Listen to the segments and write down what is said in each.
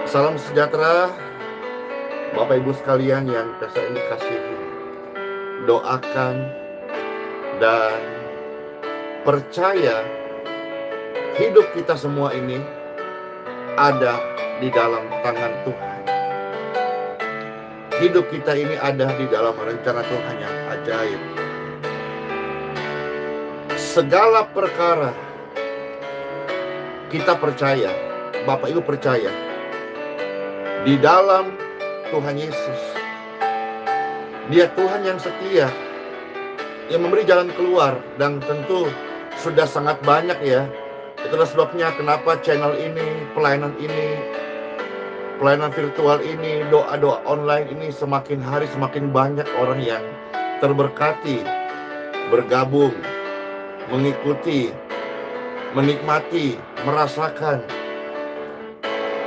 Salam sejahtera Bapak Ibu sekalian yang saya kasihi. Doakan dan percaya hidup kita semua ini ada di dalam tangan Tuhan. Hidup kita ini ada di dalam rencana Tuhan yang ajaib. Segala perkara kita percaya, Bapak Ibu percaya di dalam Tuhan Yesus. Dia Tuhan yang setia, yang memberi jalan keluar, dan tentu sudah sangat banyak ya. Itulah sebabnya kenapa channel ini, pelayanan virtual ini, doa-doa online ini semakin hari semakin banyak orang yang terberkati, bergabung, mengikuti, menikmati, merasakan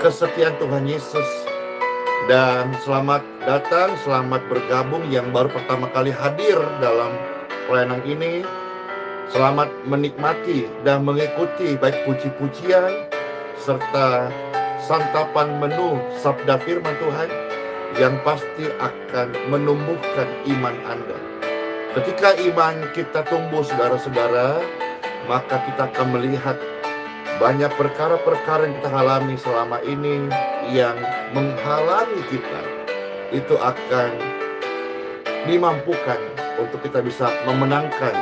kesetiaan Tuhan Yesus. Dan selamat datang, selamat bergabung yang baru pertama kali hadir dalam pelayanan ini. Selamat menikmati dan mengikuti baik puji-pujian serta santapan menu sabda firman Tuhan yang pasti akan menumbuhkan iman Anda. Ketika iman kita tumbuh saudara-saudara, maka kita akan melihat banyak perkara-perkara yang kita alami selama ini yang menghalangi kita, itu akan dimampukan untuk kita bisa memenangkan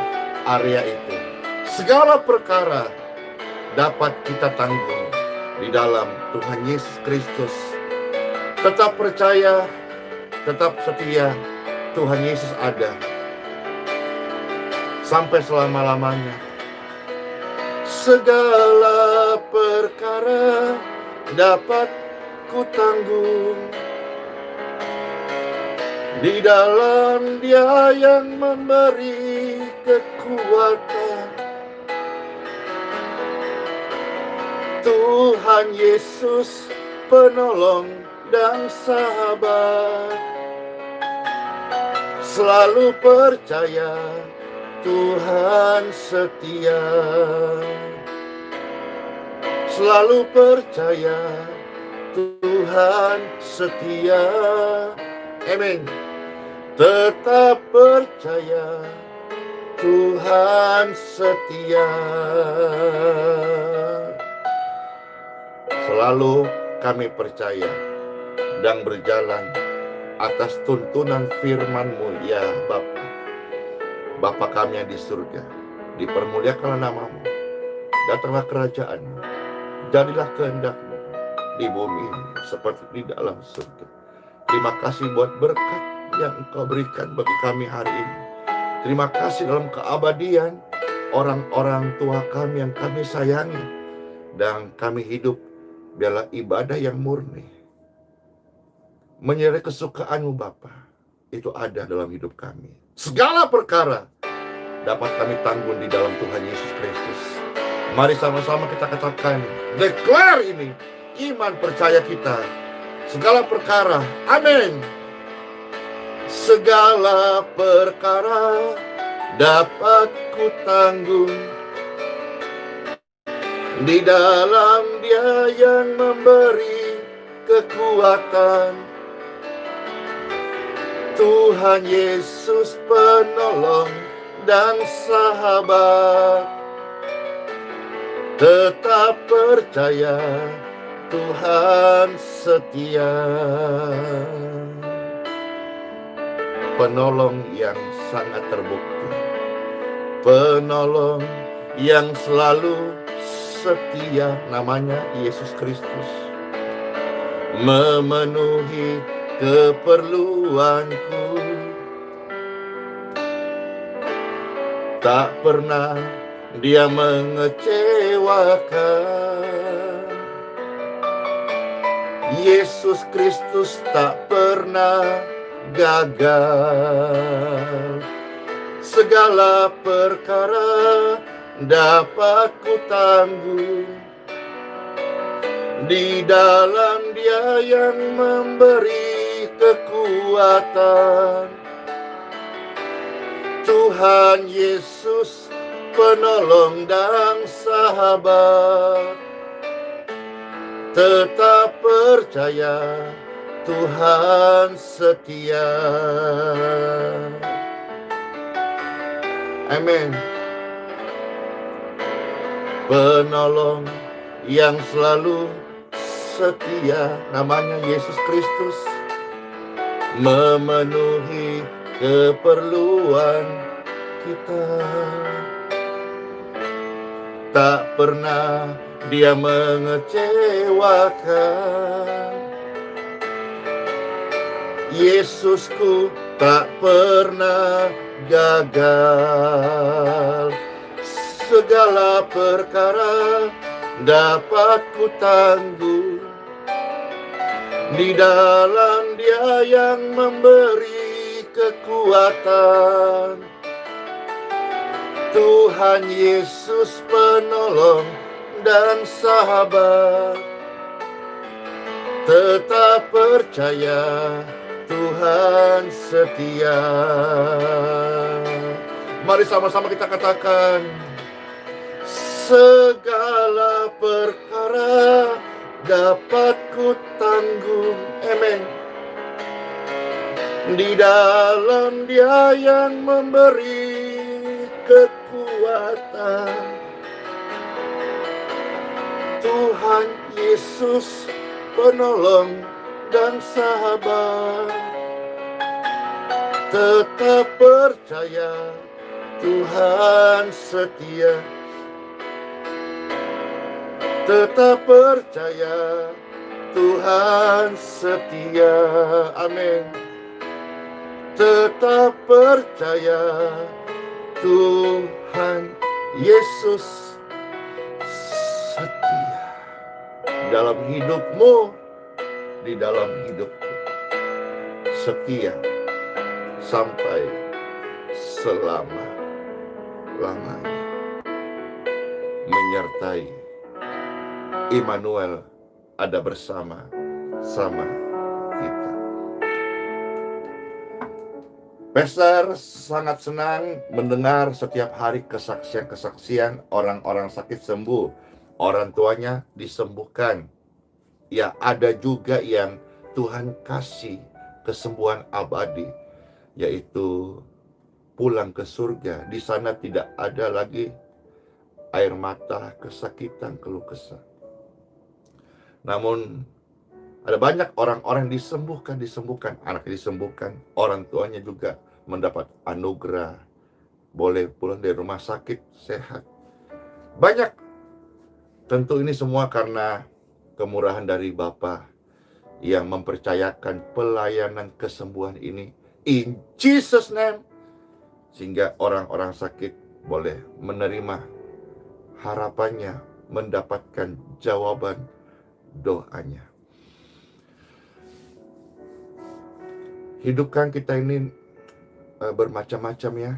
area itu. Segala perkara dapat kita tanggung di dalam Tuhan Yesus Kristus. Tetap percaya, tetap setia, Tuhan Yesus ada sampai selama-lamanya. Segala perkara dapat ku tanggung di dalam Dia yang memberi kekuatan. Tuhan Yesus penolong dan sahabat. Selalu percaya Tuhan setia. Selalu percaya Tuhan setia. Amin. Tetap percaya Tuhan setia. Selalu kami percaya dan berjalan atas tuntunan firman-Mu ya Bapa. Bapa kami yang di surga, dipermuliakanlah nama-Mu, datanglah kerajaan-Mu, jadilah kehendak-Mu di bumi seperti di dalam surga. Terima kasih buat berkat yang Engkau berikan bagi kami hari ini. Terima kasih dalam keabadian orang-orang tua kami yang kami sayangi, dan kami hidup biarlah ibadah yang murni, menyerahkan kesukaan-Mu Bapa, itu ada dalam hidup kami. Segala perkara dapat kami tanggung di dalam Tuhan Yesus Kristus. Mari sama-sama kita katakan, declare ini, iman percaya kita. Segala perkara, amin. Segala perkara dapat ku tanggung di dalam Dia yang memberi kekuatan. Tuhan Yesus penolong dan sahabat. Tetap percaya Tuhan setia. Penolong yang sangat terbukti, penolong yang selalu setia, namanya Yesus Kristus. Memenuhi keperluanku, tak pernah Dia mengecewakan. Yesus Kristus tak pernah gagal. Segala perkara dapat ku tanggung di dalam Dia yang memberi kekuatan. Tuhan Yesus penolong dan sahabat. tetap percaya Tuhan setia. Amin. Penolong yang selalu setia, namanya Yesus Kristus, memenuhi keperluan kita. Tak pernah Dia mengecewakan. Yesusku tak pernah gagal. Segala perkara dapat ku tanggung di dalam Dia yang memberi kekuatan. Tuhan Yesus penolong dan sahabat, tetap percaya Tuhan setia. Mari sama-sama kita katakan, segala perkara dapat ku tanggung. Amin. Di dalam Dia yang memberi kekuatan. Tuhan Yesus penolong dan sahabat, tetap percaya Tuhan setia. Tetap percaya Tuhan setia. Amin. Tetap percaya Tuhan Yesus setia dalam hidupmu, di dalam hidupku, setia sampai selama-lamanya, menyertai Immanuel, ada bersama kita. Pastor sangat senang mendengar setiap hari kesaksian-kesaksian orang-orang sakit sembuh, orang tuanya disembuhkan. Ya, ada juga yang Tuhan kasih kesembuhan abadi, yaitu pulang ke surga. Di sana tidak ada lagi air mata, kesakitan, keluh kesah. Namun ada banyak orang-orang disembuhkan, anaknya disembuhkan, orang tuanya juga mendapat anugerah, boleh pulang dari rumah sakit sehat. Banyak. Tentu ini semua karena kemurahan dari Bapa yang mempercayakan pelayanan kesembuhan ini in Jesus name, sehingga orang-orang sakit boleh menerima harapannya, mendapatkan jawaban doanya. Hidupkan kita ini bermacam-macam ya.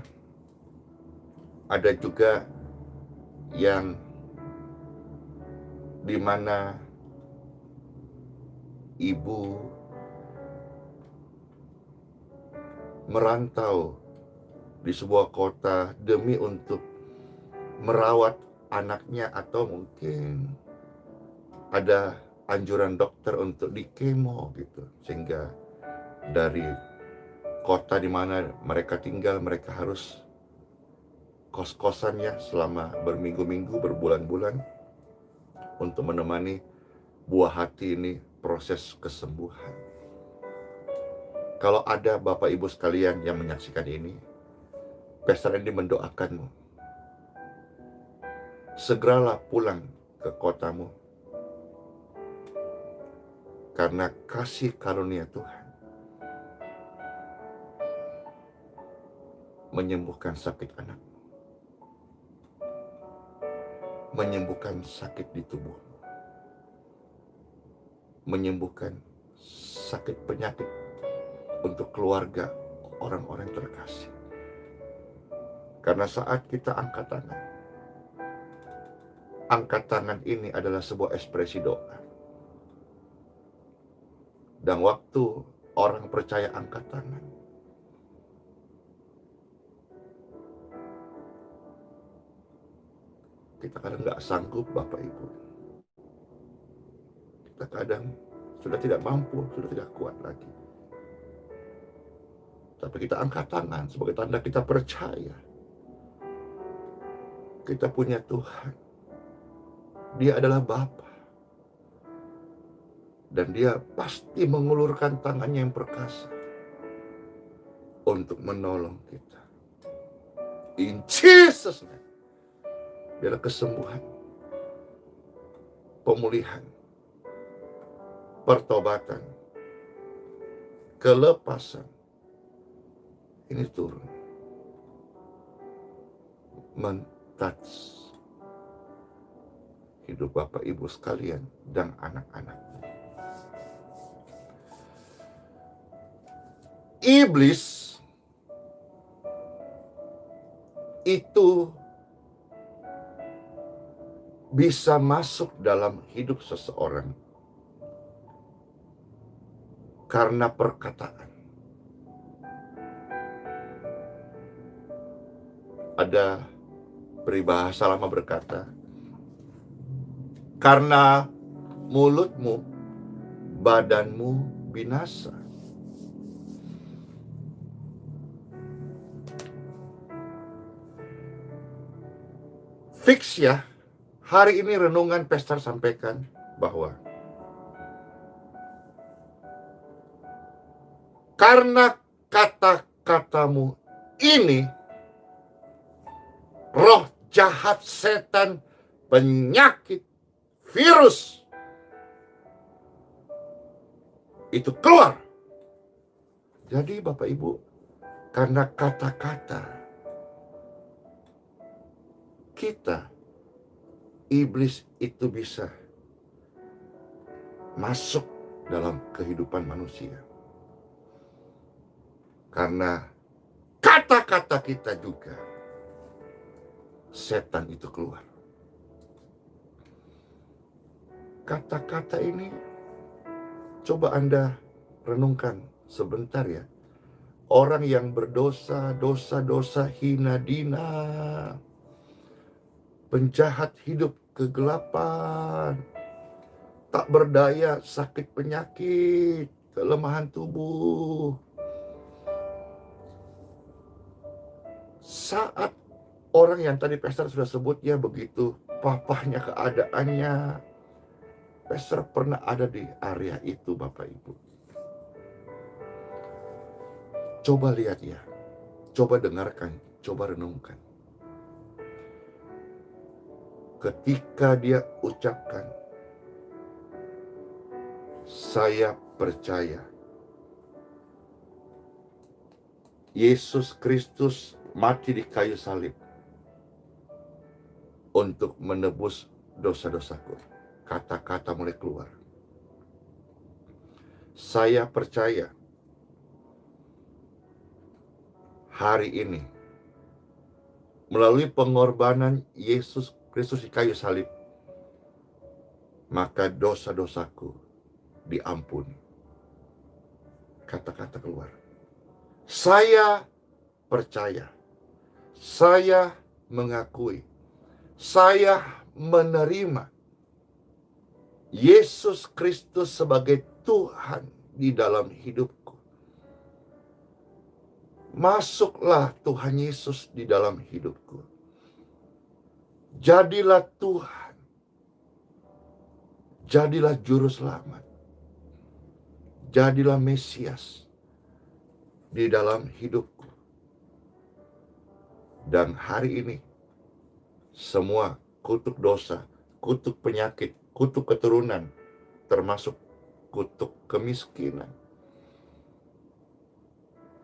Ada juga yang dimana ibu merantau di sebuah kota demi untuk merawat anaknya, atau mungkin ada anjuran dokter untuk di kemo gitu, sehingga dari kota di mana mereka tinggal mereka harus kos-kosannya selama berminggu-minggu, berbulan-bulan untuk menemani buah hati ini proses kesembuhan. Kalau ada Bapak Ibu sekalian yang menyaksikan ini, Pastor Andy mendoakanmu, segeralah pulang ke kotamu, karena kasih karunia Tuhan menyembuhkan sakit anak, menyembuhkan sakit di tubuhmu, menyembuhkan sakit penyakit untuk keluarga orang-orang terkasih. Karena saat kita angkat tangan ini adalah sebuah ekspresi doa. Dan waktu orang percaya angkat tangan, kita kadang nggak sanggup Bapak Ibu. kadang sudah tidak mampu, sudah tidak kuat lagi. Tapi kita angkat tangan sebagai tanda kita percaya. Kita punya Tuhan. Dia adalah Bapa. Dan dia pasti mengulurkan tangannya yang perkasa untuk menolong kita. In Jesus name. Biar kesembuhan, pemulihan, pertobatan, kelepasan ini turun, men-touch hidup Bapak Ibu sekalian dan anak-anak. Iblis itu bisa masuk dalam hidup seseorang karena perkataan. Ada peribahasa lama berkata, karena mulutmu, badanmu binasa. Fix ya, hari ini renungan Pastor sampaikan bahwa karena kata-katamu ini, roh jahat, setan, penyakit, virus itu keluar. Jadi Bapak Ibu, karena kata-kata kita, iblis itu bisa masuk dalam kehidupan manusia. Karena kata-kata kita juga, setan itu keluar. Kata-kata ini coba Anda renungkan sebentar ya. Orang yang berdosa, dosa-dosa, hina dina, penjahat hidup kegelapan, tak berdaya, sakit penyakit, kelemahan tubuh. Saat orang yang tadi Pastor sudah sebutnya begitu papahnya keadaannya, Pastor pernah ada di area itu Bapak Ibu. Coba lihat ya, coba dengarkan, coba renungkan. Ketika dia ucapkan, saya percaya Yesus Kristus mati di kayu salib untuk menebus dosa-dosaku. Kata-kata mulai keluar. Saya percaya hari ini melalui pengorbanan Yesus Kristus di kayu salib, maka dosa-dosaku diampuni. Kata-kata keluar. Saya percaya. Saya mengakui. Saya menerima Yesus Kristus sebagai Tuhan di dalam hidupku. Masuklah Tuhan Yesus di dalam hidupku. Jadilah Tuhan. Jadilah juru selamat. Jadilah Mesias di dalam hidupku. Dan hari ini semua kutuk dosa, kutuk penyakit, kutuk keturunan, termasuk kutuk kemiskinan,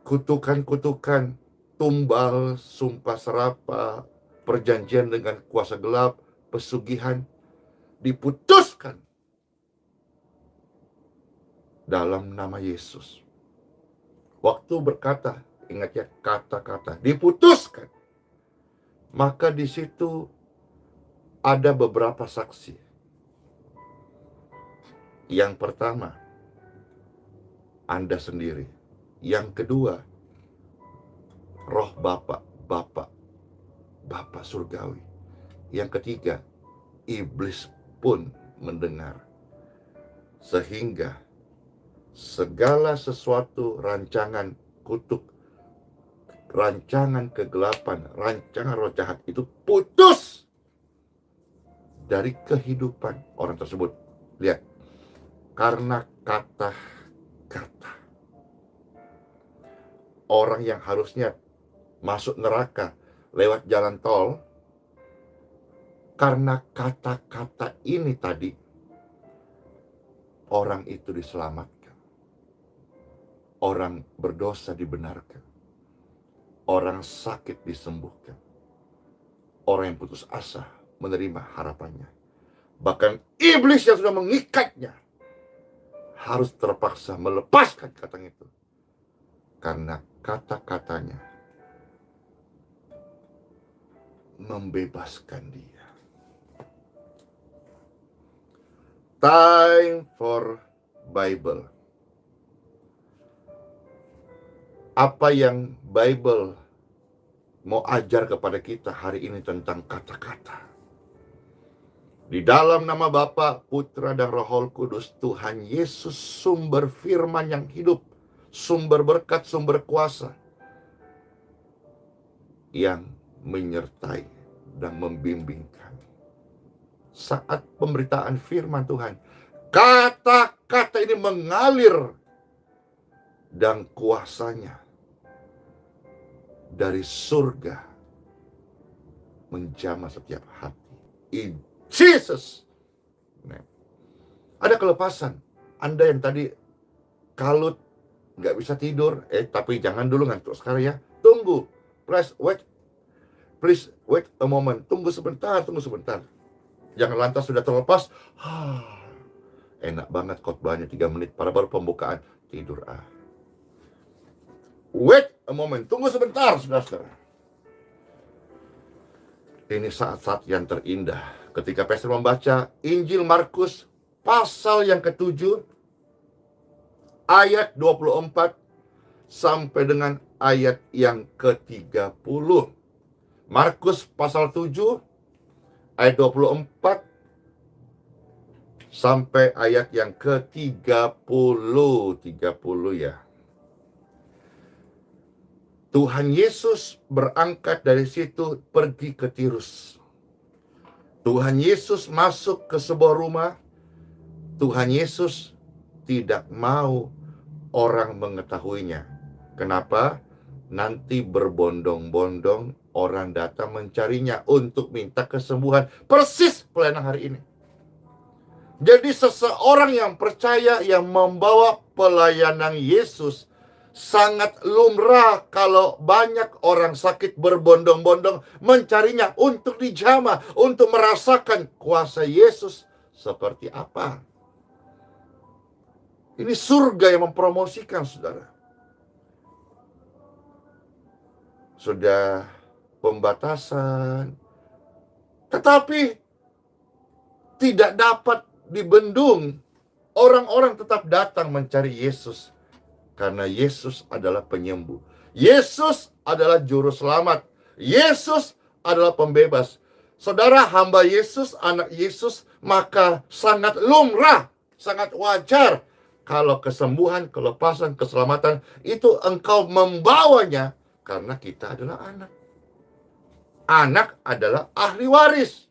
kutukan-kutukan, tumbal, sumpah serapah, perjanjian dengan kuasa gelap, pesugihan, diputuskan dalam nama Yesus. Waktu berkata, ingat ya, kata-kata diputuskan. Maka di situ ada beberapa saksi. Yang pertama, Anda sendiri. Yang kedua, roh Bapak surgawi. Yang ketiga, iblis pun mendengar. Sehingga segala sesuatu rancangan kutuk, rancangan kegelapan, rancangan roh jahat itu putus dari kehidupan orang tersebut. Lihat, karena kata-kata. Orang yang harusnya masuk neraka lewat jalan tol, karena kata-kata ini tadi, orang itu diselamatkan. Orang berdosa dibenarkan. Orang sakit disembuhkan. Orang yang putus asa menerima harapannya. Bahkan iblis yang sudah mengikatnya harus terpaksa melepaskan kata itu. Karena kata-katanya membebaskan dia. Time for Bible. Apa yang Bible mau ajar kepada kita hari ini tentang kata-kata. Di dalam nama Bapa, Putra, dan Roh Kudus, Tuhan Yesus sumber firman yang hidup, sumber berkat, sumber kuasa, yang menyertai dan membimbing kami. Saat pemberitaan firman Tuhan, kata-kata ini mengalir dan kuasanya dari surga menjamah setiap hati. In Jesus name. Ada kelepasan. Anda yang tadi kalut, nggak bisa tidur, tapi jangan dulu ngantuk sekarang ya. Tunggu. Please wait a moment. Tunggu sebentar. Jangan lantas sudah terlepas. Enak banget khotbahnya 3 menit, baru pembukaan. Tidur Wait a moment, tunggu sebentar, saudara. Ini saat-saat yang terindah ketika Pastor membaca Injil Markus pasal yang ke-7 ayat 24 sampai dengan ayat yang ke-30. Markus pasal 7 ayat 24 sampai ayat yang ke-30. 30 ya. Tuhan Yesus berangkat dari situ pergi ke Tirus. Tuhan Yesus masuk ke sebuah rumah. Tuhan Yesus tidak mau orang mengetahuinya. Kenapa? Nanti berbondong-bondong orang datang mencarinya untuk minta kesembuhan. Persis pelayanan hari ini. Jadi seseorang yang percaya, yang membawa pelayanan Yesus, sangat lumrah kalau banyak orang sakit berbondong-bondong mencarinya untuk dijamah, untuk merasakan kuasa Yesus seperti apa. Ini surga yang mempromosikan, saudara. Sudah pembatasan, tetapi tidak dapat dibendung. Orang-orang tetap datang mencari Yesus. Karena Yesus adalah penyembuh. Yesus adalah juru selamat. Yesus adalah pembebas. Saudara, hamba Yesus, anak Yesus, maka sangat lumrah, sangat wajar kalau kesembuhan, kelepasan, keselamatan itu engkau membawanya karena kita adalah anak. Anak adalah ahli waris.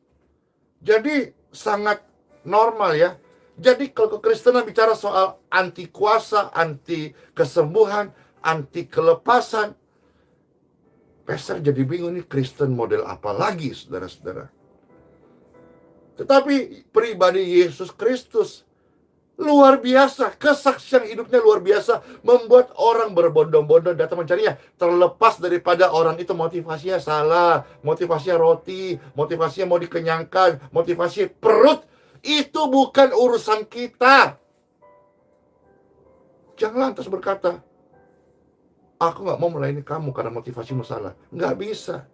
Jadi sangat normal ya. Jadi kalau kekristenan bicara soal anti kuasa, anti kesembuhan, anti kelepasan, Pastor jadi bingung nih, Kristen model apa lagi, saudara-saudara. Tetapi pribadi Yesus Kristus luar biasa, kesaksian hidupnya luar biasa, membuat orang berbondong-bondong datang mencarinya. Terlepas daripada orang itu motivasinya salah, motivasinya roti, motivasinya mau dikenyangkan, motivasi perut. Itu bukan urusan kita. Jangan lantas berkata, aku gak mau melayani kamu karena motivasimu salah. Gak bisa.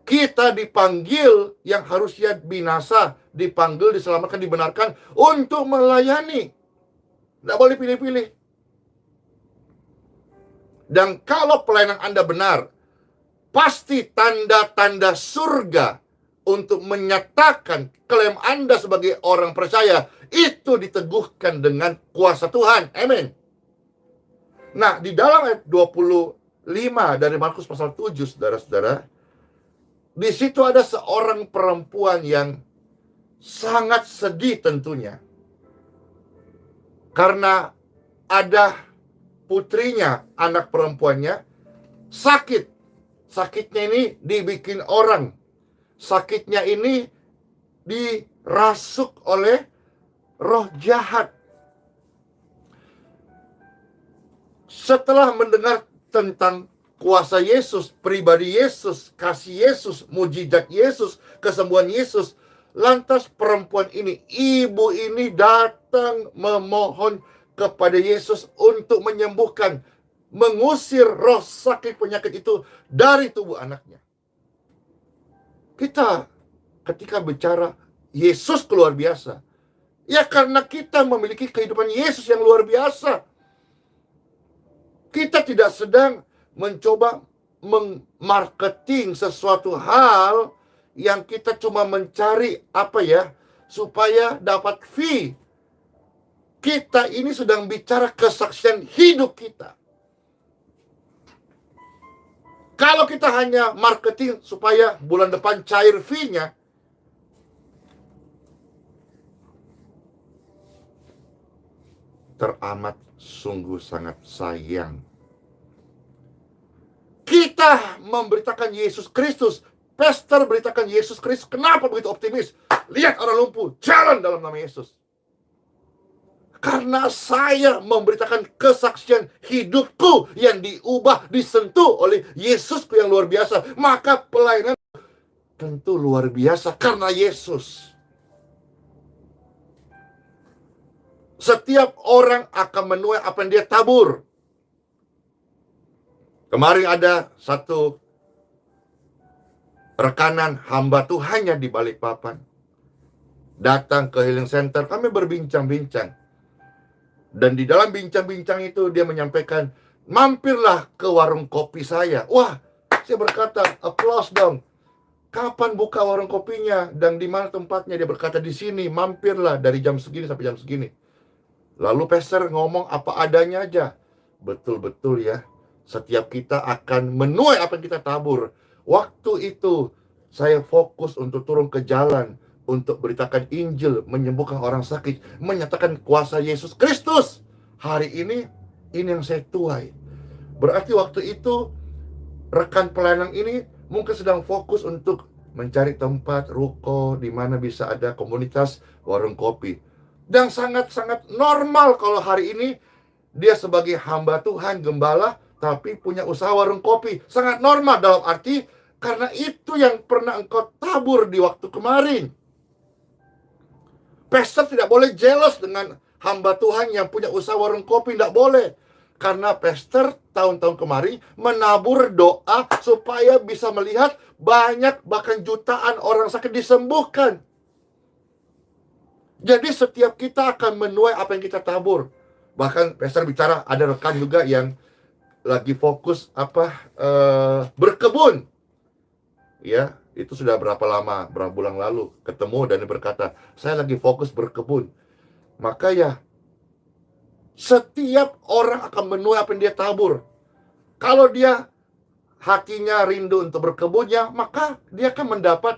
Kita dipanggil yang harusnya binasa, dipanggil, diselamatkan, dibenarkan untuk melayani. Gak boleh pilih-pilih. Dan kalau pelayanan Anda benar, pasti tanda-tanda surga untuk menyatakan klaim Anda sebagai orang percaya itu diteguhkan dengan kuasa Tuhan. Amin. Nah, di dalam ayat 25 dari Markus pasal 7, saudara-saudara, di situ ada seorang perempuan yang sangat sedih tentunya. Karena ada putrinya, anak perempuannya, sakit. Sakitnya ini dibikin orang. Sakitnya ini dirasuk oleh roh jahat. Setelah mendengar tentang kuasa Yesus, pribadi Yesus, kasih Yesus, mujizat Yesus, kesembuhan Yesus, lantas perempuan ini, ibu ini datang memohon kepada Yesus untuk menyembuhkan, mengusir roh sakit penyakit itu dari tubuh anaknya. Kita ketika bicara Yesus luar biasa, ya karena kita memiliki kehidupan Yesus yang luar biasa. Kita tidak sedang mencoba memarketing sesuatu hal yang kita cuma mencari supaya dapat fee. Kita ini sedang bicara kesaksian hidup kita. Kalau kita hanya marketing supaya bulan depan cair fee-nya, teramat sungguh sangat sayang. Kita memberitakan Yesus Kristus. Pastor beritakan Yesus Kristus. Kenapa begitu optimis? Lihat orang lumpuh jalan dalam nama Yesus. Karena saya memberitakan kesaksian hidupku yang diubah, disentuh oleh Yesusku yang luar biasa. Maka pelayanan tentu luar biasa karena Yesus. Setiap orang akan menuai apa yang dia tabur. Kemarin ada satu rekanan hamba Tuhannya di Balikpapan datang ke Healing Center. Kami berbincang-bincang. Dan di dalam bincang-bincang itu dia menyampaikan, mampirlah ke warung kopi saya. Wah, saya berkata, applause dong. Kapan buka warung kopinya? Dan di mana tempatnya? Dia berkata, di sini, mampirlah dari jam segini sampai jam segini. Lalu pastor ngomong apa adanya aja. Betul-betul ya. Setiap kita akan menuai apa yang kita tabur. Waktu itu saya fokus untuk turun ke jalan, untuk beritakan Injil, menyembuhkan orang sakit, menyatakan kuasa Yesus Kristus. Hari ini yang saya tuai. Berarti waktu itu rekan pelayanan ini mungkin sedang fokus untuk mencari tempat ruko di mana bisa ada komunitas warung kopi. Dan sangat-sangat normal kalau hari ini dia sebagai hamba Tuhan, gembala, tapi punya usaha warung kopi. Sangat normal dalam arti karena itu yang pernah engkau tabur di waktu kemarin. Pastor tidak boleh jealous dengan hamba Tuhan yang punya usaha warung kopi, tidak boleh. Karena pastor tahun-tahun kemarin menabur doa supaya bisa melihat banyak, bahkan jutaan orang sakit disembuhkan. Jadi setiap kita akan menuai apa yang kita tabur. Bahkan pastor bicara, ada rekan juga yang lagi fokus berkebun. Ya, itu sudah berapa lama, berapa bulan lalu ketemu dan dia berkata, saya lagi fokus berkebun. Maka ya, setiap orang akan menuai apa yang dia tabur. Kalau dia hatinya rindu untuk berkebunnya, maka dia akan mendapat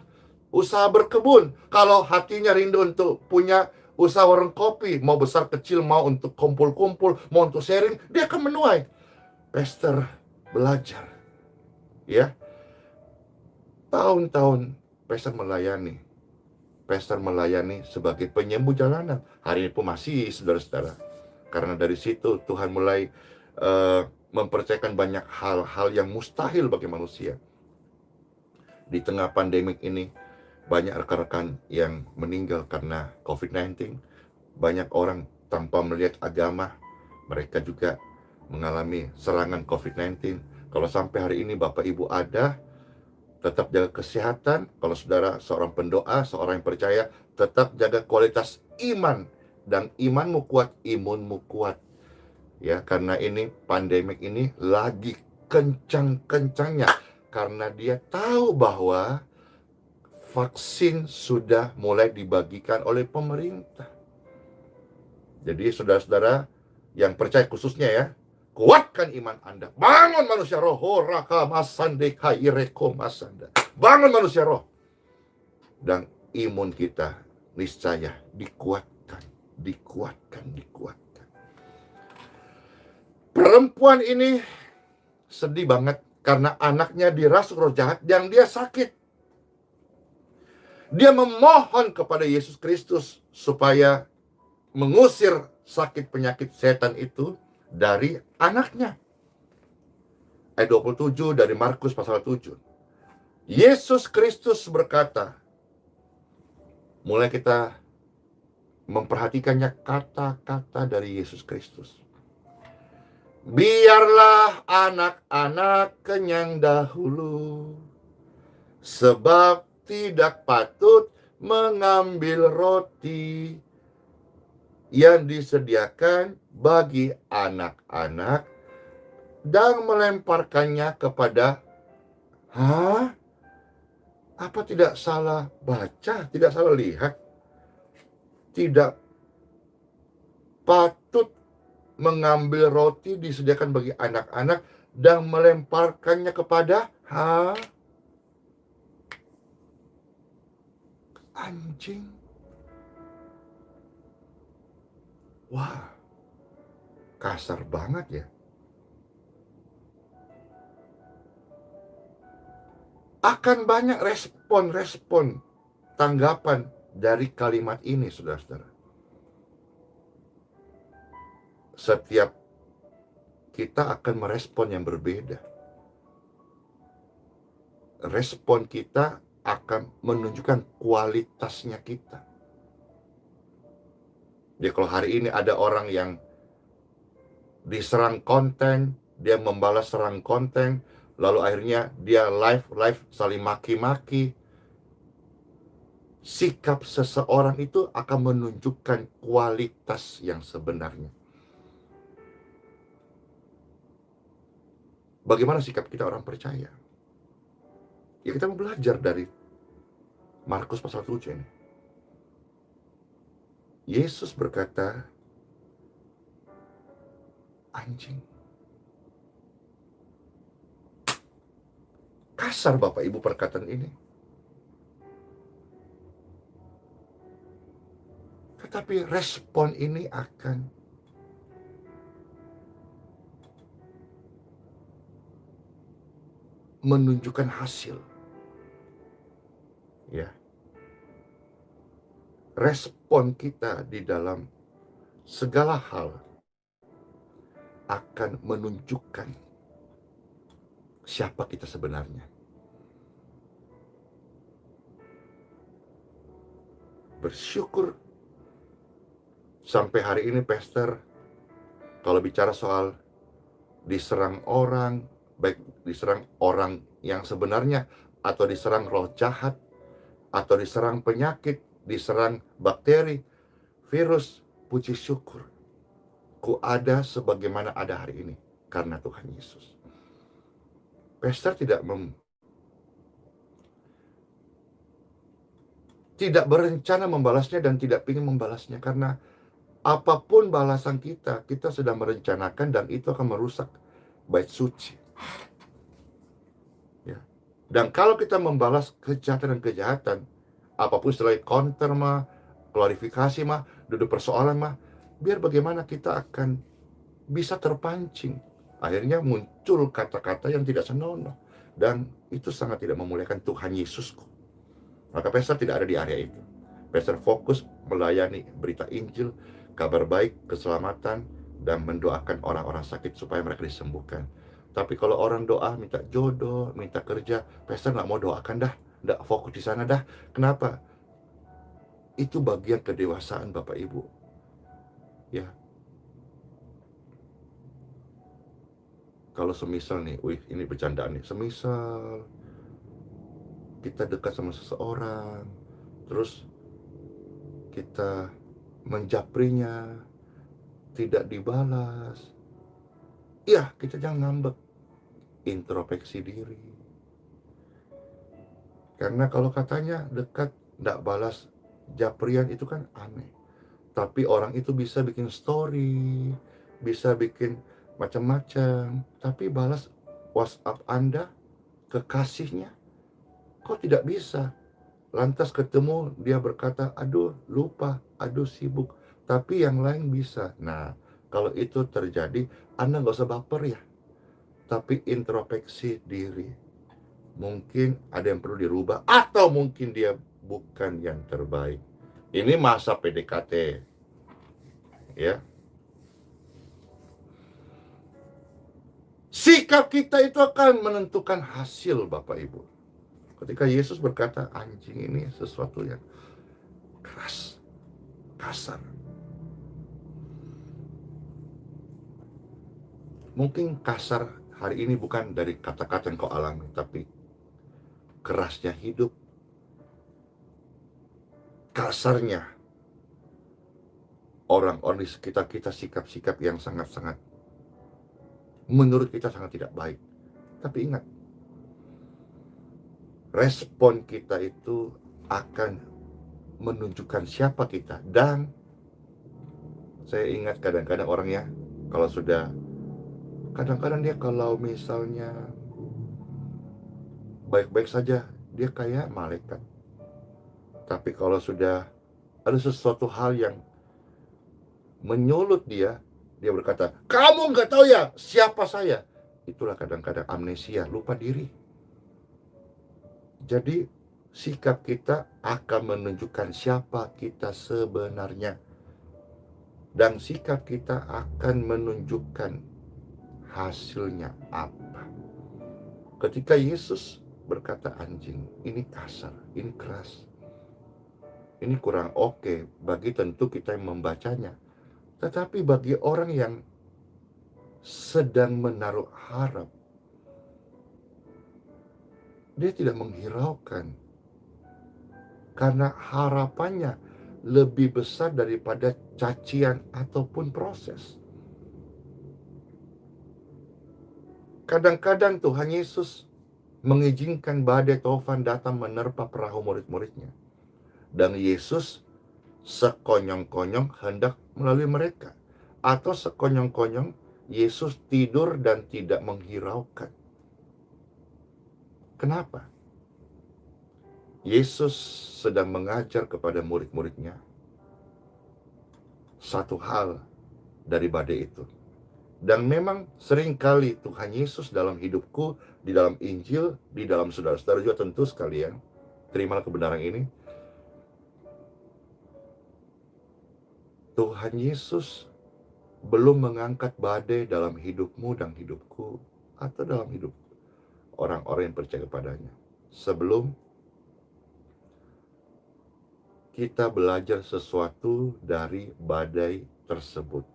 usaha berkebun. Kalau hatinya rindu untuk punya usaha warung kopi, mau besar kecil, mau untuk kumpul-kumpul, mau untuk sharing, dia akan menuai. Pastor belajar, ya. Tahun-tahun pastor melayani sebagai penyembuh jalanan. Hari ini pun masih, saudara-saudara. Karena dari situ Tuhan mulai mempercayakan banyak hal-hal yang mustahil bagi manusia. Di tengah pandemik ini, banyak rekan-rekan yang meninggal karena COVID-19. Banyak orang tanpa melihat agama, mereka juga mengalami serangan COVID-19. Kalau sampai hari ini Bapak Ibu ada, tetap jaga kesehatan. Kalau saudara seorang pendoa, seorang yang percaya, tetap jaga kualitas iman. Dan imanmu kuat, imunmu kuat. Ya, karena ini pandemik ini lagi kencang-kencangnya. Karena dia tahu bahwa vaksin sudah mulai dibagikan oleh pemerintah. Jadi saudara-saudara yang percaya khususnya ya, kuatkan iman Anda. Bangun manusia roh. Horaka masande kaireko masanda. Bangun manusia roh. Dan imun kita niscaya dikuatkan. Perempuan ini sedih banget karena anaknya dirasuk roh jahat yang dia sakit. Dia memohon kepada Yesus Kristus supaya mengusir sakit penyakit setan itu dari anaknya. Ayat 27 dari Markus pasal 7. Yesus Kristus berkata, mulai kita memperhatikannya kata-kata dari Yesus Kristus. Biarlah anak-anak kenyang dahulu, sebab tidak patut mengambil roti yang disediakan bagi anak-anak dan melemparkannya kepada apa tidak salah baca, tidak salah lihat? Tidak patut mengambil roti disediakan bagi anak-anak dan melemparkannya kepada anjing. Wah, kasar banget ya. Akan banyak respon-respon tanggapan dari kalimat ini, saudara-saudara. Setiap kita akan merespon yang berbeda. Respon kita akan menunjukkan kualitasnya kita. Jadi kalau hari ini ada orang yang diserang konten, dia membalas serang konten, lalu akhirnya dia live saling maki-maki. Sikap seseorang itu akan menunjukkan kualitas yang sebenarnya. Bagaimana sikap kita orang percaya? Ya kita mau belajar dari Markus pasal 7 ini. Yesus berkata, anjing. Kasar Bapak Ibu perkataan ini. Tetapi respon ini akan menunjukkan hasil. Ya. Respon kita di dalam segala hal akan menunjukkan siapa kita sebenarnya. Bersyukur sampai hari ini Pastor, kalau bicara soal diserang orang, baik diserang orang yang sebenarnya, atau diserang roh jahat, atau diserang penyakit, diserang bakteri, virus, puji syukur. Ku ada sebagaimana ada hari ini karena Tuhan Yesus. Pastor tidak berencana membalasnya dan tidak ingin membalasnya, karena apapun balasan kita sedang merencanakan dan itu akan merusak bait suci. Ya. Dan kalau kita membalas kejahatan dan kejahatan, apapun setelah counter klarifikasi duduk persoalan biar bagaimana kita akan bisa terpancing. Akhirnya muncul kata-kata yang tidak senonoh. Dan itu sangat tidak memuliakan Tuhan Yesusku. Maka Pastor tidak ada di area itu. Pastor fokus melayani berita Injil, kabar baik, keselamatan, dan mendoakan orang-orang sakit supaya mereka disembuhkan. Tapi kalau orang doa, minta jodoh, minta kerja, Pastor nggak mau doakan dah. Nggak fokus di sana dah. Kenapa? Itu bagian kedewasaan Bapak Ibu. Ya. Kalau semisal nih, ini bercandaan nih. Semisal kita dekat sama seseorang, terus kita menjaprinya, tidak dibalas. Ya, kita jangan ngambek. Introspeksi diri. Karena kalau katanya dekat, nggak balas japrian itu kan aneh. Tapi orang itu bisa bikin story, bisa bikin macam-macam, tapi balas WhatsApp Anda, kekasihnya, kok tidak bisa? Lantas ketemu dia berkata, aduh lupa, aduh sibuk, tapi yang lain bisa. Nah, kalau itu terjadi, Anda nggak usah baper ya, tapi introspeksi diri. Mungkin ada yang perlu dirubah, atau mungkin dia bukan yang terbaik. Ini masa PDKT, ya. Sikap kita itu akan menentukan hasil, Bapak Ibu. Ketika Yesus berkata, anjing ini sesuatu yang keras, kasar. Mungkin kasar hari ini bukan dari kata-kata yang kau alami, tapi kerasnya hidup, kasarnya orang-orang di sekitar kita, sikap-sikap yang sangat-sangat menurut kita sangat tidak baik. Tapi ingat, respon kita itu akan menunjukkan siapa kita. Dan saya ingat kadang-kadang orang ya, kalau sudah, kadang-kadang dia kalau misalnya baik-baik saja, dia kayak malaikat. Tapi kalau sudah ada sesuatu hal yang menyulut dia berkata, kamu nggak tahu ya siapa saya. Itulah kadang-kadang amnesia, lupa diri. Jadi sikap kita akan menunjukkan siapa kita sebenarnya. Dan sikap kita akan menunjukkan hasilnya apa. Ketika Yesus berkata anjing, ini kasar, ini keras, ini kurang oke bagi tentu kita yang membacanya. Tetapi bagi orang yang sedang menaruh harap, dia tidak menghiraukan. Karena harapannya lebih besar daripada cacian ataupun proses. Kadang-kadang Tuhan Yesus mengizinkan badai taufan datang menerpa perahu murid-muridnya. Dan Yesus sekonyong-konyong hendak melalui mereka. Atau sekonyong-konyong Yesus tidur dan tidak menghiraukan. Kenapa? Yesus sedang mengajar kepada murid-muridnya satu hal dari badai itu. Dan memang seringkali Tuhan Yesus dalam hidupku, di dalam Injil, di dalam saudara-saudara juga tentu sekalian, terimalah kebenaran ini. Tuhan Yesus belum mengangkat badai dalam hidupmu dan hidupku, atau dalam hidup orang-orang yang percaya kepadanya, sebelum kita belajar sesuatu dari badai tersebut.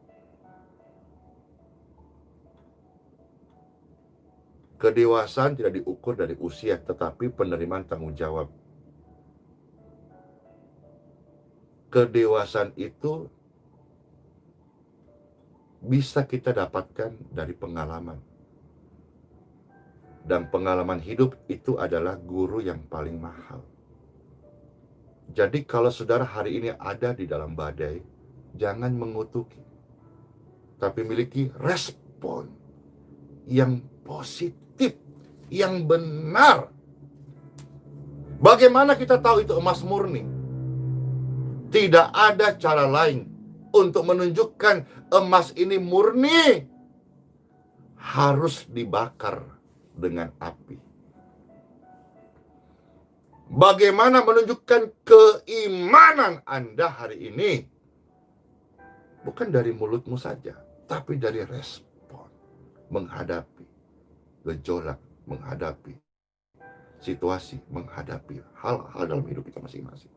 Kedewasaan tidak diukur dari usia, tetapi penerimaan tanggung jawab. Kedewasaan itu bisa kita dapatkan dari pengalaman. Dan pengalaman hidup itu adalah guru yang paling mahal. Jadi kalau saudara hari ini ada di dalam badai, jangan mengutuki, tapi miliki respon yang positif, yang benar. Bagaimana kita tahu itu emas murni? Tidak ada cara lain untuk menunjukkan emas ini murni. Harus dibakar dengan api. Bagaimana menunjukkan keimanan Anda hari ini? Bukan dari mulutmu saja, tapi dari respon menghadapi gejolak, menghadapi situasi, menghadapi hal-hal dalam hidup kita masing-masing.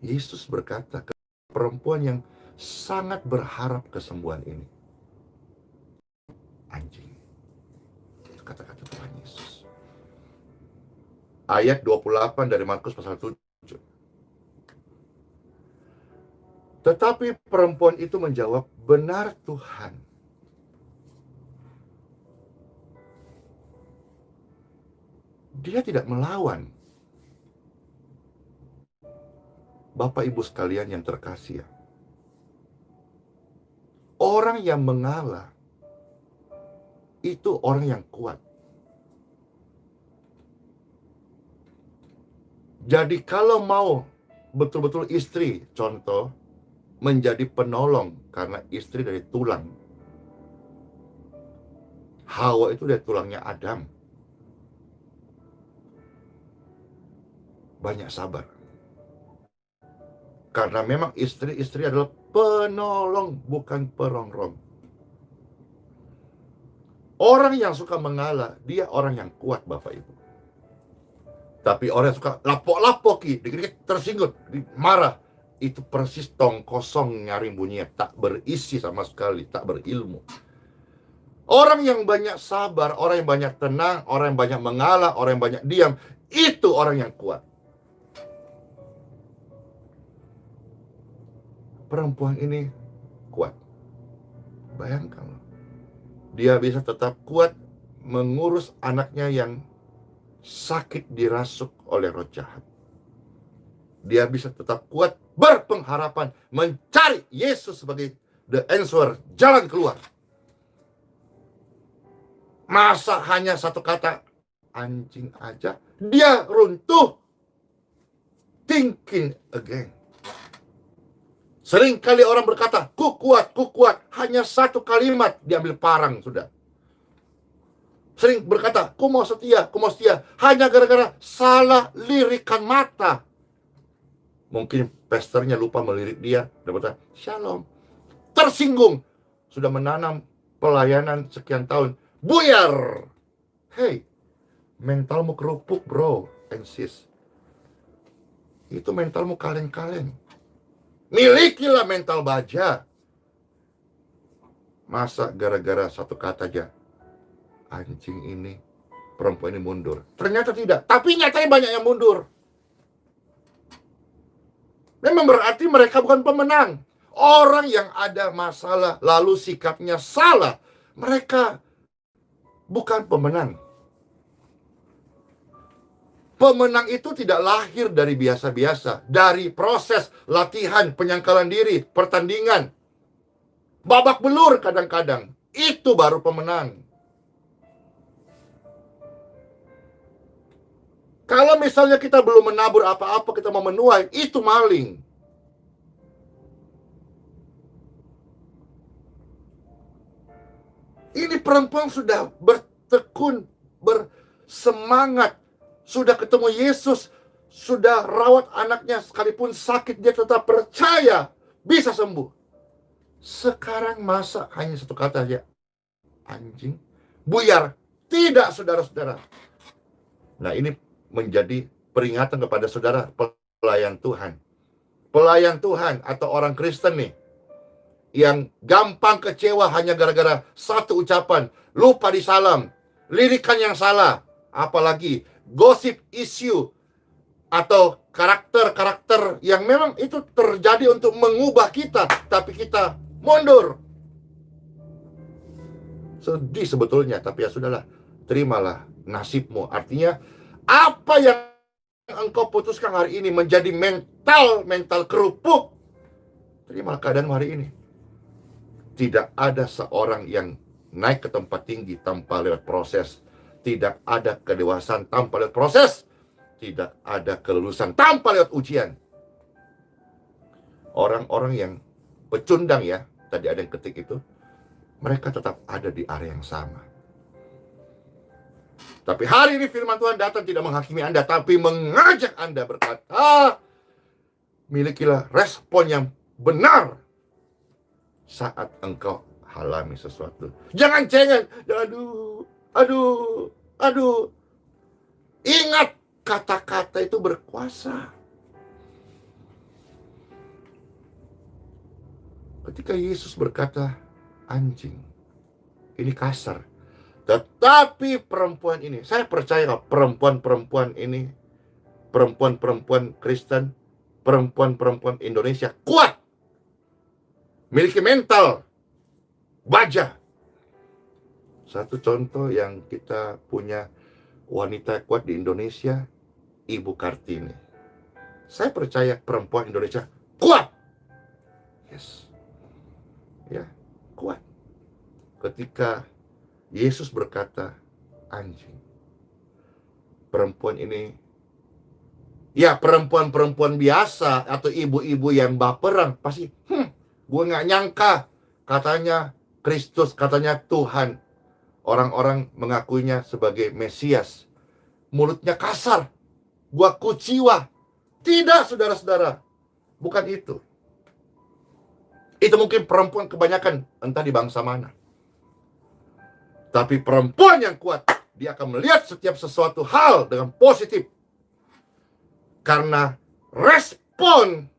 Yesus berkata ke perempuan yang sangat berharap kesembuhan ini, anjing. Itu kata-kata Tuhan Yesus. Ayat 28 dari Markus pasal 7. Tetapi perempuan itu menjawab, benar Tuhan. Dia tidak melawan. Bapak Ibu sekalian yang terkasih ya, orang yang mengalah itu orang yang kuat. Jadi kalau mau betul-betul istri, contoh, menjadi penolong karena istri dari tulang. Hawa itu dari tulangnya Adam. Banyak sabar. Karena memang istri adalah penolong, bukan perongrong. Orang yang suka mengalah, dia orang yang kuat, Bapak Ibu. Tapi orang yang suka lapok-lapoki, dikit-dikit tersinggung, marah, itu persis tong kosong nyaring bunyinya, tak berisi sama sekali, tak berilmu. Orang yang banyak sabar, orang yang banyak tenang, orang yang banyak mengalah, orang yang banyak diam, itu orang yang kuat. Perempuan ini kuat. Bayangkan, dia bisa tetap kuat mengurus anaknya yang sakit dirasuk oleh roh jahat. Dia bisa tetap kuat berpengharapan mencari Yesus sebagai the answer, jalan keluar. Masa hanya satu kata, anjing aja, dia runtuh. Thinking again. Sering kali orang berkata, ku kuat. Hanya satu kalimat diambil parang sudah. Sering berkata, ku mau setia. Hanya gara-gara salah lirikan mata. Mungkin pastornya lupa melirik dia. Dia berkata, shalom. Tersinggung. Sudah menanam pelayanan sekian tahun. Buyar. Hey, mentalmu kerupuk bro and sis. Itu mentalmu kaleng-kaleng. Milikilah mental baja. Masa gara-gara satu kata aja, anjing ini, perempuan ini mundur. Ternyata tidak. Tapi nyatanya banyak yang mundur. Memang berarti mereka bukan pemenang. Orang yang ada masalah lalu sikapnya salah, mereka bukan pemenang. Pemenang itu tidak lahir dari biasa-biasa, dari proses latihan, penyangkalan diri, pertandingan, babak belur kadang-kadang. Itu baru pemenang. Kalau misalnya kita belum menabur apa-apa, kita mau menuai, itu maling. Ini perempuan sudah bertekun, bersemangat, sudah ketemu Yesus, sudah rawat anaknya, sekalipun sakit dia tetap percaya bisa sembuh. Sekarang masa hanya satu kata aja, anjing, buyar. Tidak, saudara-saudara. Nah, ini menjadi peringatan kepada saudara pelayan Tuhan. Pelayan Tuhan atau orang Kristen nih, yang gampang kecewa hanya gara-gara satu ucapan, lupa di salam, lirikan yang salah, apalagi gosip isu atau karakter-karakter yang memang itu terjadi untuk mengubah kita, tapi kita mundur. Sedih sebetulnya, tapi ya sudahlah, terimalah nasibmu. Artinya apa yang engkau putuskan hari ini menjadi mental kerupuk, terimalah keadaan hari ini. Tidak ada seorang yang naik ke tempat tinggi tanpa lewat proses. Tidak ada kedewasaan tanpa lewat proses. Tidak ada kelulusan tanpa lewat ujian. Orang-orang yang pecundang ya, tadi ada yang ketik itu, mereka tetap ada di area yang sama. Tapi hari ini firman Tuhan datang tidak menghakimi Anda, tapi mengajak Anda berkata, milikilah respon yang benar saat engkau alami sesuatu. Jangan cengeng, aduh. Ingat, kata-kata itu berkuasa. Ketika Yesus berkata, anjing, ini kasar. Tetapi perempuan ini, saya percaya perempuan-perempuan ini, perempuan-perempuan Kristen, perempuan-perempuan Indonesia kuat, miliki mental baja. Satu contoh yang kita punya wanita kuat di Indonesia, Ibu Kartini. Saya percaya perempuan Indonesia kuat. Yes. Ya, kuat. Ketika Yesus berkata, anjing. Perempuan ini, ya perempuan-perempuan biasa atau ibu-ibu yang baperan pasti, gue gak nyangka. Katanya Kristus, katanya Tuhan. Orang-orang mengakuinya sebagai Mesias. Mulutnya kasar. Gua kuciwa. Tidak, saudara-saudara. Bukan itu. Itu mungkin perempuan kebanyakan, entah di bangsa mana. Tapi perempuan yang kuat, dia akan melihat setiap sesuatu hal dengan positif. Karena respon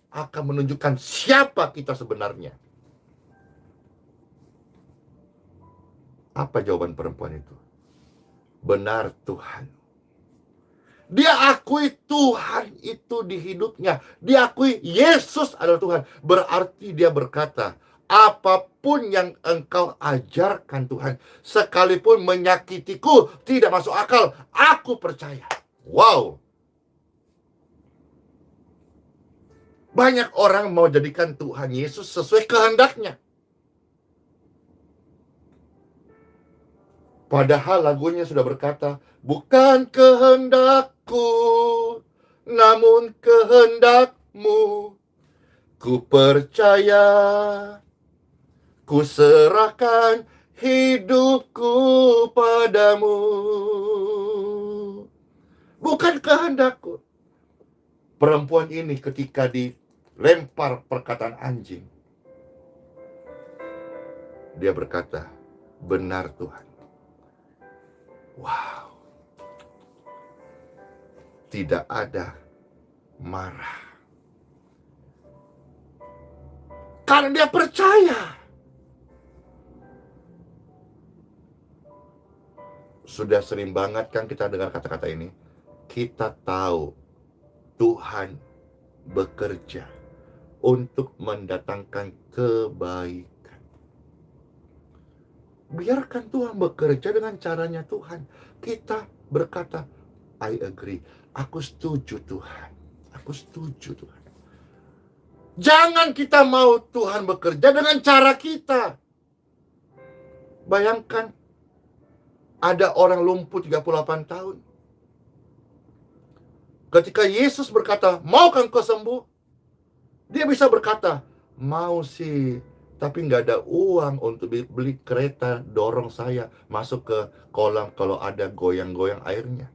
akan menunjukkan siapa kita sebenarnya. Apa jawaban perempuan itu? Benar Tuhan. Dia akui Tuhan itu di hidupnya. Dia akui Yesus adalah Tuhan. Berarti dia berkata, apapun yang engkau ajarkan Tuhan, sekalipun menyakitiku, tidak masuk akal, aku percaya. Wow. Banyak orang mau jadikan Tuhan Yesus sesuai kehendaknya. Padahal lagunya sudah berkata, bukan kehendakku, namun kehendakmu. Ku percaya, ku serahkan hidupku padamu. Bukan kehendakku. Perempuan ini ketika dilempar perkataan anjing, dia berkata, benar Tuhan. Wow. Tidak ada marah. Karena dia percaya. Sudah sering banget kan kita dengar kata-kata ini. Kita tahu Tuhan bekerja untuk mendatangkan kebaikan. Biarkan Tuhan bekerja dengan caranya Tuhan. Kita berkata, I agree. Aku setuju Tuhan. Aku setuju Tuhan. Jangan kita mau Tuhan bekerja dengan cara kita. Bayangkan, ada orang lumpuh 38 tahun. Ketika Yesus berkata, maukah engkau sembuh? Dia bisa berkata, mau sih. Tapi nggak ada uang untuk beli kereta dorong saya masuk ke kolam kalau ada goyang-goyang airnya.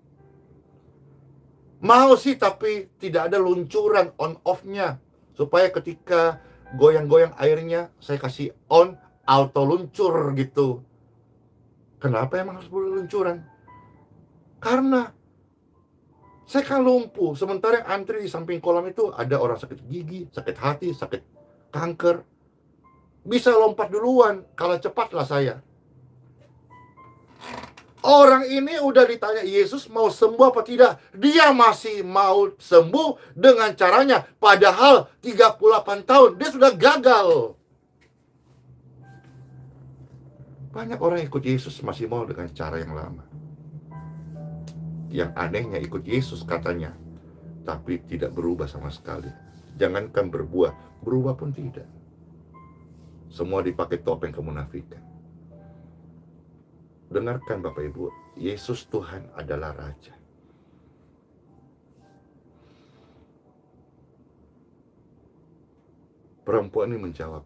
Mau sih, tapi tidak ada luncuran on-off-nya. Supaya ketika goyang-goyang airnya, saya kasih on, auto luncur gitu. Kenapa emang harus boleh luncuran? Karena saya kan lumpuh. Sementara yang antri di samping kolam itu ada orang sakit gigi, sakit hati, sakit kanker. Bisa lompat duluan, kalah cepatlah saya. Orang ini udah ditanya Yesus mau sembuh apa tidak. Dia masih mau sembuh dengan caranya. Padahal 38 tahun dia sudah gagal. Banyak orang ikut Yesus masih mau dengan cara yang lama. Yang anehnya ikut Yesus katanya, tapi tidak berubah sama sekali. Jangankan berubah pun tidak. Semua dipakai topeng kemunafikan. Dengarkan Bapak Ibu, Yesus Tuhan adalah Raja. Perempuan ini menjawab,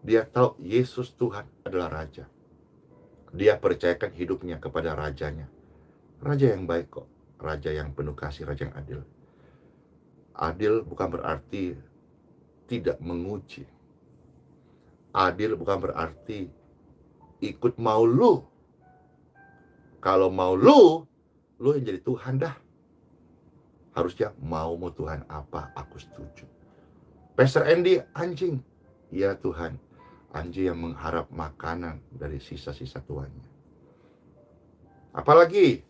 dia tahu Yesus Tuhan adalah Raja. Dia percayakan hidupnya kepada Rajanya. Raja yang baik kok, Raja yang penuh kasih, Raja yang adil. Adil bukan berarti tidak menguji. Adil bukan berarti ikut mau lu. Kalau mau lu yang jadi Tuhan dah. Harusnya maumu Tuhan apa, aku setuju. Pastor Andy, anjing. Ya Tuhan, anjing yang mengharap makanan dari sisa-sisa tuannya. Apalagi?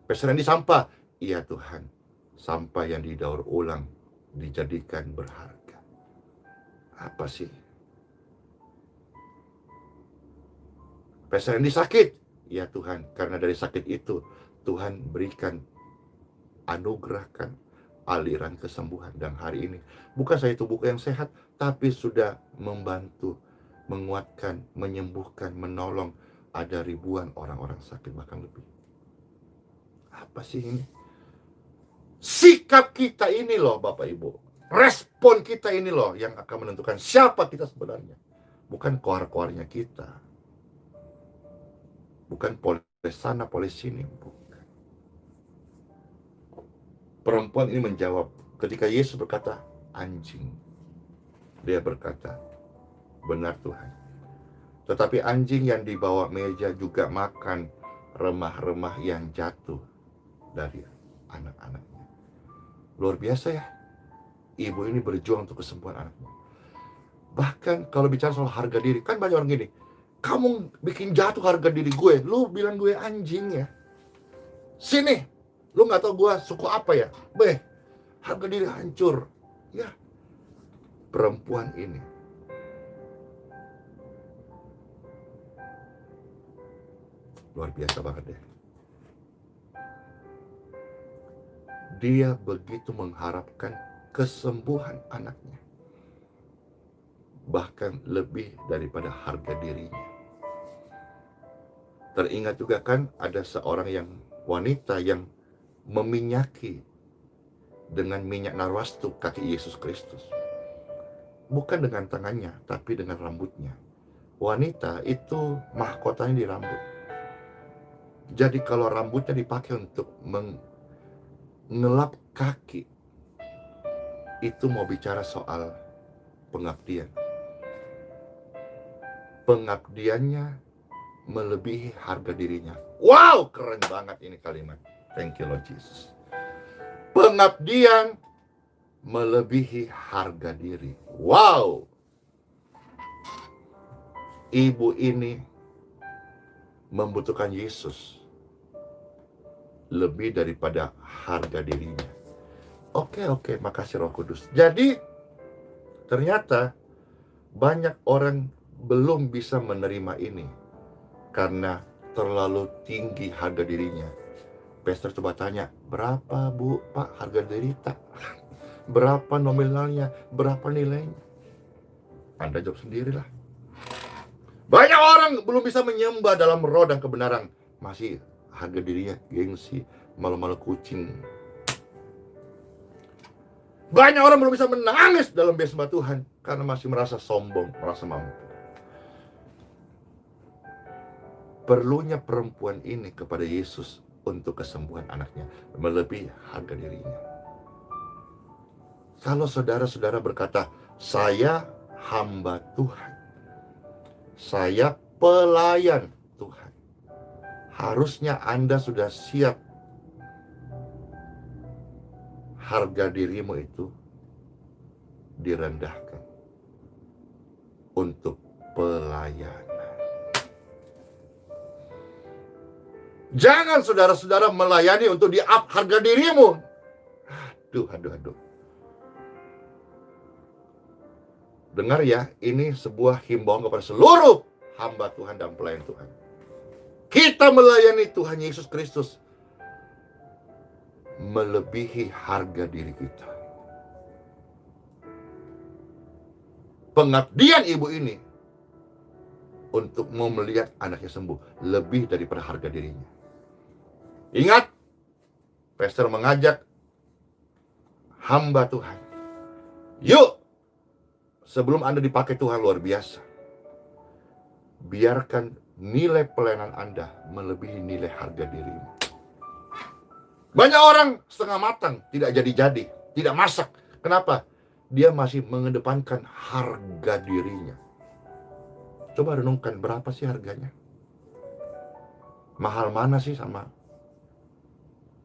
Pastor Andy sampah. Iya Tuhan, sampah yang didaur ulang dijadikan berharga. Apa sih? Pastor Andy sakit. Ya Tuhan, karena dari sakit itu Tuhan berikan, anugerahkan aliran kesembuhan. Dan hari ini bukan saya tubuhku yang sehat, tapi sudah membantu, menguatkan, menyembuhkan, menolong. Ada ribuan orang-orang sakit, bahkan lebih. Apa sih ini? Sikap kita ini loh Bapak Ibu, respon kita ini loh yang akan menentukan siapa kita sebenarnya. Bukan koar-koarnya kita, bukan polis sana polis sini, bukan. Perempuan ini menjawab ketika Yesus berkata anjing, dia berkata, benar Tuhan. Tetapi anjing yang dibawa meja juga makan remah-remah yang jatuh dari anak-anaknya. Luar biasa ya, ibu ini berjuang untuk kesembuhan anaknya. Bahkan kalau bicara soal harga diri, kan banyak orang gini, kamu bikin jatuh harga diri gue, lu bilang gue anjing ya. Sini, lu gak tahu gue suku apa ya. Harga diri hancur. Ya, perempuan ini luar biasa banget deh. Dia begitu mengharapkan kesembuhan anaknya, bahkan lebih daripada harga dirinya. Teringat juga kan ada seorang wanita yang meminyaki dengan minyak narwastu kaki Yesus Kristus. Bukan dengan tangannya, tapi dengan rambutnya. Wanita itu mahkotanya di rambut. Jadi kalau rambutnya dipakai untuk mengelap kaki, itu mau bicara soal pengabdian. Pengabdiannya melebihi harga dirinya. Wow, keren banget ini kalimat. Thank you Lord Jesus. Pengabdian melebihi harga diri. Wow. Ibu ini membutuhkan Yesus lebih daripada harga dirinya. Oke, makasih Roh Kudus. Jadi ternyata banyak orang belum bisa menerima ini karena terlalu tinggi harga dirinya. Pastor coba tanya, berapa Bu, Pak harga diri tak? Berapa nominalnya? Berapa nilainya? Anda jawab sendirilah. Banyak orang belum bisa menyembah dalam roh dan kebenaran. Masih harga dirinya gengsi, malu-malu kucing. Banyak orang belum bisa menangis dalam bersembah Tuhan karena masih merasa sombong, merasa mampu. Perlunya perempuan ini kepada Yesus untuk kesembuhan anaknya melebihi harga dirinya. Kalau saudara-saudara berkata, saya hamba Tuhan, saya pelayan Tuhan, harusnya Anda sudah siap harga dirimu itu direndahkan untuk pelayanan. Jangan saudara-saudara melayani untuk di-up harga dirimu. Aduh. Dengar ya, ini sebuah himbauan kepada seluruh hamba Tuhan dan pelayan Tuhan. Kita melayani Tuhan Yesus Kristus melebihi harga diri kita. Pengabdian ibu ini untuk mau melihat anaknya sembuh lebih daripada harga dirinya. Ingat, pastor mengajak hamba Tuhan, yuk, sebelum Anda dipakai Tuhan luar biasa, biarkan nilai pelayanan Anda melebihi nilai harga dirimu. Banyak orang setengah matang, tidak jadi-jadi, tidak masak. Kenapa? Dia masih mengedepankan harga dirinya. Coba renungkan, berapa sih harganya? Mahal mana sih sama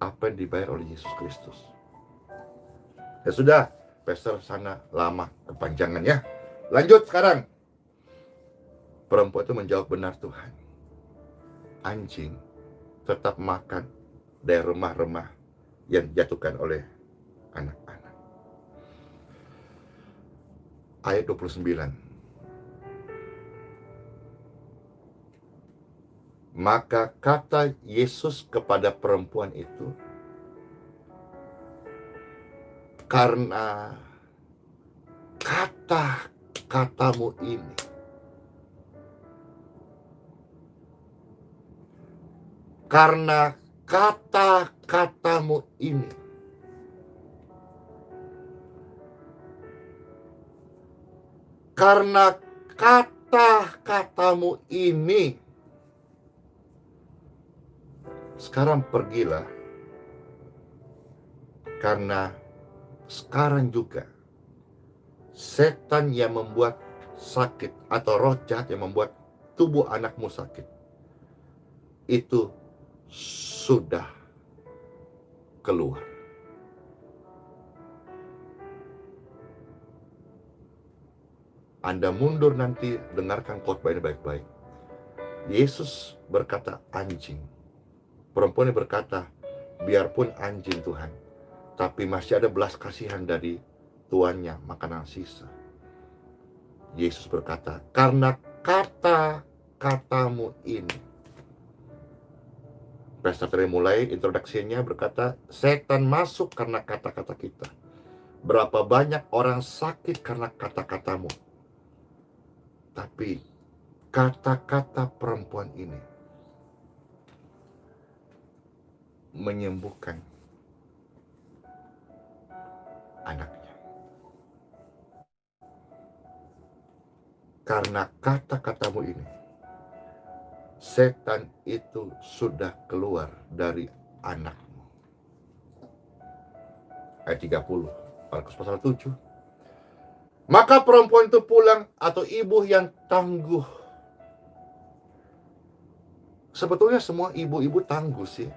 apa yang dibayar oleh Yesus Kristus? Ya sudah, pastor sana lama kepanjangan ya. Lanjut sekarang. Perempuan itu menjawab, benar Tuhan, anjing tetap makan dari remah-remah yang dijatuhkan oleh anak-anak. Ayat 29. Maka kata Yesus kepada perempuan itu, karena kata-katamu ini, karena kata-katamu ini, karena kata-katamu ini, sekarang pergilah, karena sekarang juga setan yang membuat sakit atau roh jahat yang membuat tubuh anakmu sakit itu sudah keluar. Anda mundur nanti, dengarkan khotbah ini baik-baik. Yesus berkata anjing. Perempuan ini berkata, biarpun anjing Tuhan, tapi masih ada belas kasihan dari tuannya makanan sisa. Yesus berkata, karena kata-katamu ini. Pastor tadi mulai introduksinya berkata, setan masuk karena kata-kata kita. Berapa banyak orang sakit karena kata-katamu. Tapi kata-kata perempuan ini menyembuhkan anaknya. Karena kata-katamu ini, setan itu sudah keluar dari anakmu. Ayat 30, Markus pasal 7. Maka perempuan itu pulang, atau ibu yang tangguh. Sebetulnya semua ibu-ibu tangguh sih.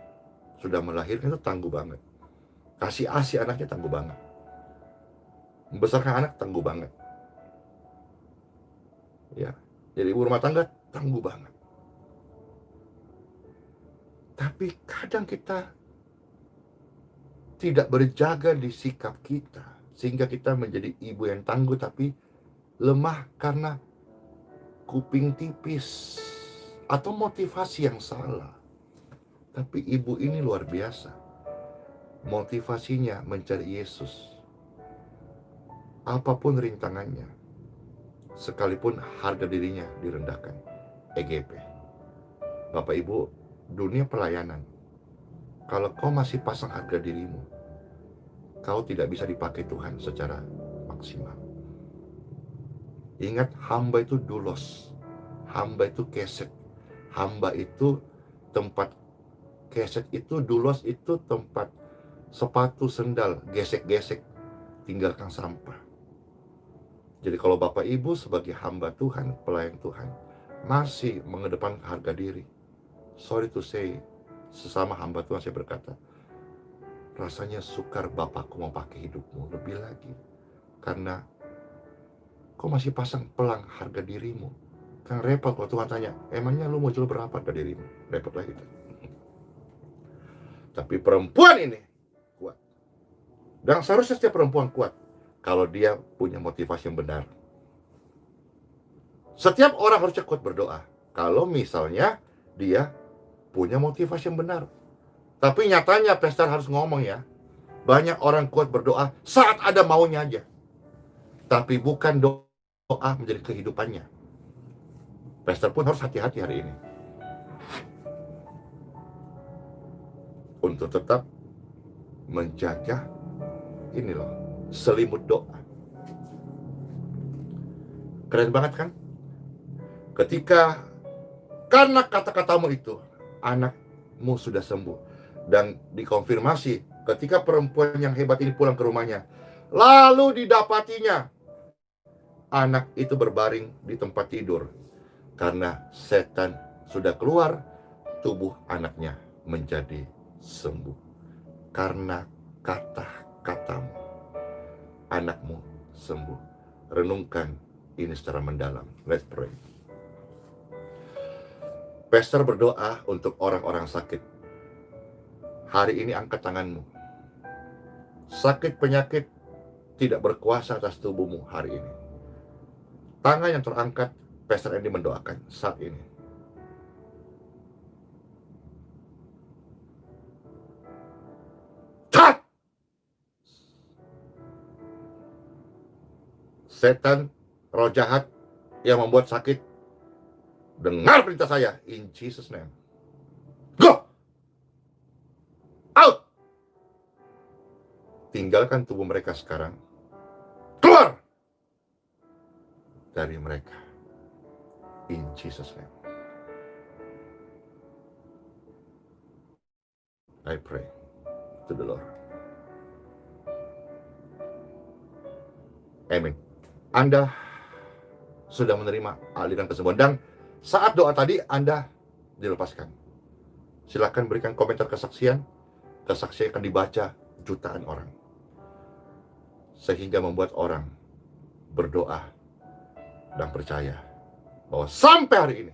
Sudah melahirkan itu tangguh banget. Kasih asi anaknya tangguh banget. Membesarkan anak tangguh banget. Ya, jadi ibu rumah tangga tangguh banget. Tapi kadang kita tidak berjaga di sikap kita, sehingga kita menjadi ibu yang tangguh tapi lemah karena kuping tipis atau motivasi yang salah. Tapi ibu ini luar biasa. Motivasinya mencari Yesus. Apapun rintangannya, sekalipun harga dirinya direndahkan. EGP. Bapak Ibu, dunia pelayanan, kalau kau masih pasang harga dirimu, kau tidak bisa dipakai Tuhan secara maksimal. Ingat, hamba itu doulos, hamba itu keset, hamba itu tempat keset itu, doulos itu tempat sepatu sendal gesek-gesek, tinggalkan sampah. Jadi kalau Bapak Ibu sebagai hamba Tuhan, pelayan Tuhan, masih mengedepan harga diri, sorry to say, sesama hamba Tuhan saya berkata, rasanya sukar Bapakku mau pakai hidupmu lebih lagi. Karena kau masih pasang pelang harga dirimu. Kan repot kalau Tuhan tanya, emangnya lu mau jual berapa harga dirimu? Repot lagi itu. Tapi perempuan ini kuat. Dan seharusnya setiap perempuan kuat kalau dia punya motivasi yang benar. Setiap orang harusnya kuat berdoa kalau misalnya dia punya motivasi yang benar. Tapi nyatanya pastor harus ngomong ya, banyak orang kuat berdoa saat ada maunya aja, tapi bukan doa menjadi kehidupannya. Pastor pun harus hati-hati hari ini untuk tetap menjaga ini loh, selimut doa. Keren banget kan? Ketika karena kata-katamu itu, anakmu sudah sembuh. Dan dikonfirmasi ketika perempuan yang hebat ini pulang ke rumahnya, lalu didapatinya anak itu berbaring di tempat tidur. Karena setan sudah keluar, tubuh anaknya menjadi sembuh. Karena kata-katamu, anakmu sembuh. Renungkan ini secara mendalam. Let's pray. Pastor berdoa untuk orang-orang sakit. Hari ini angkat tanganmu. Sakit penyakit tidak berkuasa atas tubuhmu hari ini. Tangan yang terangkat, Pastor Andy mendoakan saat ini. setan, roh jahat yang membuat sakit, dengar perintah saya, in Jesus name. Go! Out! Tinggalkan tubuh mereka sekarang. Keluar dari mereka. In Jesus name. I pray to the Lord. Amen. Anda sudah menerima aliran kesembuhan. Dan saat doa tadi Anda dilepaskan. Silakan berikan komentar kesaksian. Kesaksian akan dibaca jutaan orang. Sehingga membuat orang berdoa dan percaya bahwa sampai hari ini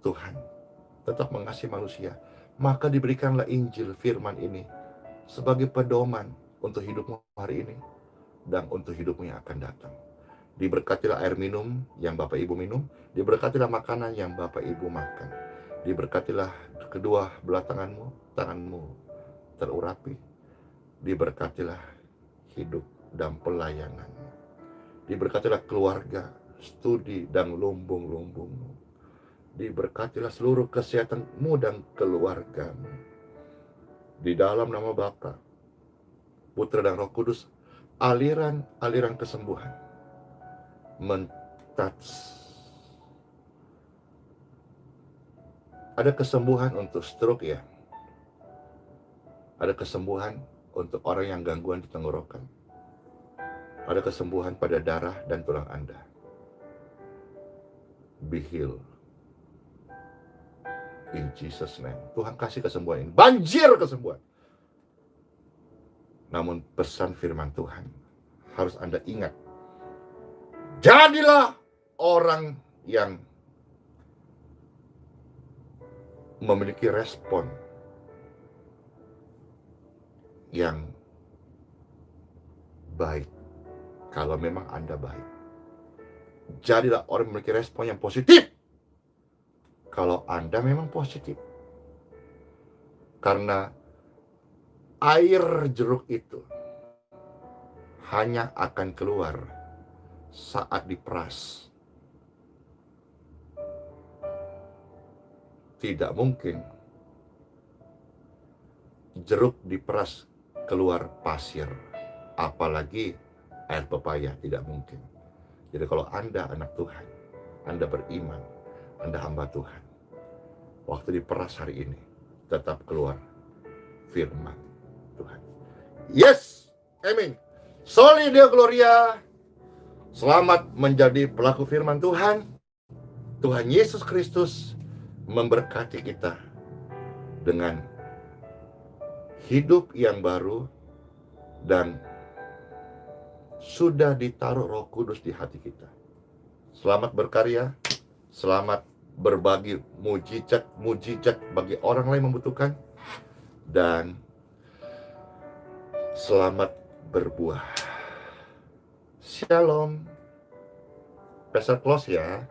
Tuhan tetap mengasihi manusia. Maka diberikanlah Injil firman ini sebagai pedoman untuk hidupmu hari ini dan untuk hidupmu yang akan datang. Diberkatilah air minum yang Bapak Ibu minum, diberkatilah makanan yang Bapak Ibu makan, diberkatilah kedua belah tanganmu terurapi, diberkatilah hidup dan pelayananmu, diberkatilah keluarga, studi dan lumbung-lumbungmu, diberkatilah seluruh kesehatanmu dan keluargamu. Di dalam nama Bapa, Putra dan Roh Kudus, aliran kesembuhan men-touch. Ada kesembuhan untuk stroke ya. Ada kesembuhan untuk orang yang gangguan di tenggorokan. Ada kesembuhan pada darah dan tulang Anda. Be healed. In Jesus name. Tuhan kasih kesembuhan ini. Banjir kesembuhan. Namun pesan firman Tuhan harus Anda ingat. Jadilah orang yang memiliki respon yang baik. Kalau memang Anda baik. Jadilah orang yang memiliki respon yang positif. Kalau Anda memang positif. Karena air jeruk itu hanya akan keluar saat diperas. Tidak mungkin jeruk diperas keluar pasir, apalagi air pepaya, tidak mungkin. Jadi kalau Anda anak Tuhan, Anda beriman, Anda hamba Tuhan, waktu diperas hari ini tetap keluar firman Tuhan. Yes, amin. Soli Deo Gloria. Selamat menjadi pelaku firman Tuhan. Tuhan Yesus Kristus memberkati kita dengan hidup yang baru dan sudah ditaruh Roh Kudus di hati kita. Selamat berkarya, selamat berbagi mujizat bagi orang lain membutuhkan, dan selamat berbuah. Shalom. Pastor close ya.